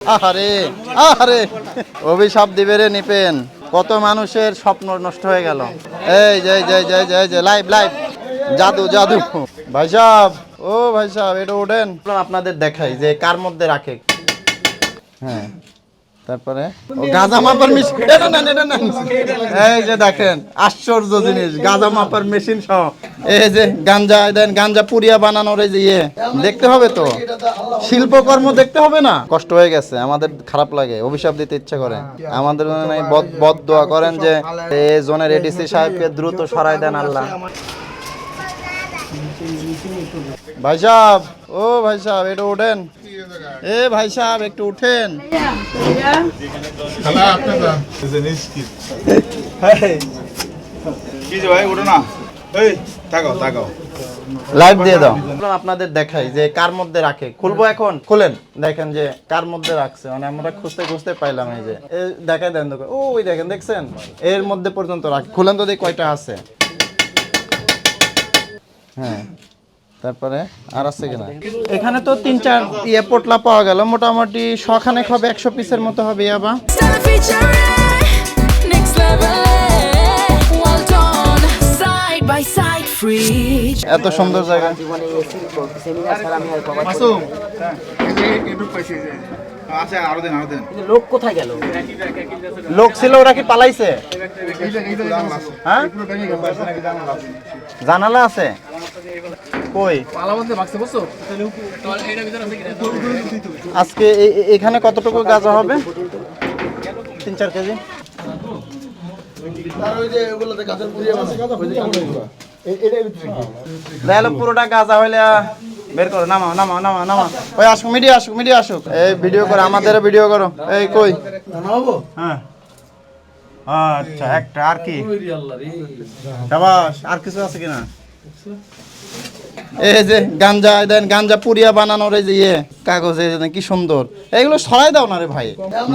আহারে আহারে অভিশাপ দিবে রে নিপেন, কত মানুষের স্বপ্ন নষ্ট হয়ে গেল। এই যে যে লাইভ লাইভ জাদু জাদু। ভাই সাহেব, ও ভাই সাহেব, এটা ওঠেন, আপনাদের দেখাই যে কার মধ্যে রাখে। হ্যাঁ, তারপরে গাঁজা মাপার মেশিন, এই যে দেখেন আশ্চর্য জিনিস, গাঁজা মাপার মেশিন সহ। এই যে গাঞ্জা দেন, গাঞ্জা পুরিয়া বানানোর এই যে দেখতে হবে তো, শিল্পকর্ম দেখতে হবে না। কষ্ট হয়ে গেছে আমাদের, খারাপ লাগে, অভিশাপ দিতে ইচ্ছা করে আমাদের। বদ দোয়া করেন যে এই জোনের এডিসি সাহেবকে দ্রুত সরাই দেন আল্লাহ। ভাই সাহেব, ও ভাই সাহেব, এটা ওঠেন। এ ভাই সাহেব, একটু উঠেন। লাইভ দিয়ে দাও, আপনাদের দেখাই যে কার মধ্যে রাখে। খুলবো এখন, খুলেন, দেখেন যে কার মধ্যে রাখছে। মানে আমরা খুঁজতে খুঁজতে পাইলাম। এই যে দেখাই দেন, ওই দেখেন, দেখছেন এর মধ্যে পর্যন্ত রাখে। খুলেন তো দেখি কয়টা আছে। হ্যাঁ, তারপরে আর আছে কিনা। এখানে তো 3-4 পোটলা পাওয়া গেল, মোটামুটি শখানেক হবে, 100 পিসের মতো হবে। ইয়াবা এত সুন্দর জায়গা। লোক কোথায় গেল? লোক ছিল, ওরা কি পালাইছে? হ্যাঁ, জানালা আছে কই? আজকে এখানে কতটুকু গাঁজা হবে? 3-4 কেজি। পুরোটা গাঁজা হইলে বের করো, নামাও নামাও নামাও নামাও। ওই আসুক, মিডিয়া আসুক, মিডিয়া আসুক। এই ভিডিও করো, আমাদের ভিডিও করো। এই কই? হ্যাঁ, আচ্ছা, একটা। আর কি? শাবাশ। আর কিছু আছে কিনা? এই যে গাঞ্জা দেন, গাঞ্জা পুরিয়া বানানোর এই যে কাগজে, কি সুন্দর। এগুলো সরাই দাও না রে ভাই,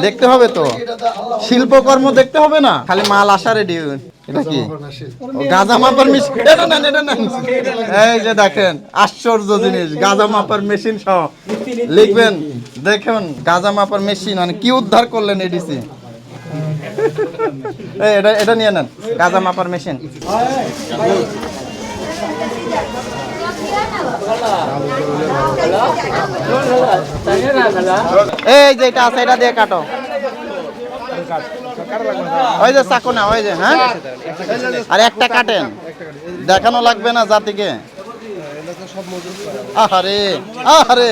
দেখতে হবে তো, শিল্পকর্ম দেখতে হবে না, খালি মাল আসা রেডি। এটা কি? গাঁজা মাপার মেশিন। এই যে দেখেন আশ্চর্য জিনিস, গাঁজা মাপার মেশিন সহ। লিখবেন, দেখুন গাঁজা মাপার মেশিন, মানে কি উদ্ধার করলেন এডিসি। এটা এটা নিয়ে নেন, গাঁজা মাপার মেশিন। এই যে এটা আছে, এটা দিয়ে কাটো। ওই যে চাকু না, ওই যে। হ্যাঁ, আর একটা কাটেন, দেখানো লাগবে না জাতিকে। আহারে আহারে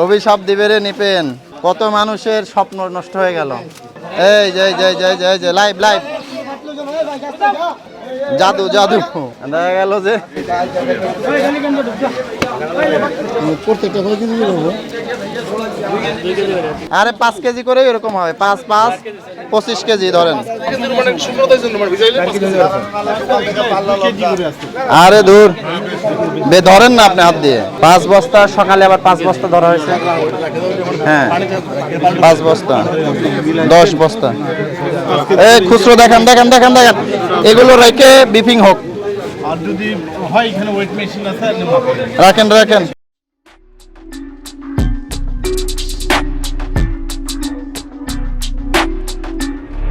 অভিশাপ দিবে রে নিপেন, কত মানুষের স্বপ্ন নষ্ট হয়ে গেল। এই যে লাইভ লাইভ জাদু জাদু। দেখা গেল যে আরে 5 কেজি করে এরকম হবে, 5-5 25 কেজি ধরেন। আরে দূর ধরেন না আপনি হাত দিয়ে। 5 বস্তা সকালে, আবার 5 বস্তা ধরা হয়েছে। হ্যাঁ, 5 বস্তা, 10 বস্তা। এই খুচরো দেখেন দেখেন দেখেন দেখেন, এগুলো রেখে বিপিং হোক। আর যদি হয় এখানে ওয়েট মেশিন আছে, রাখেন রাখেন।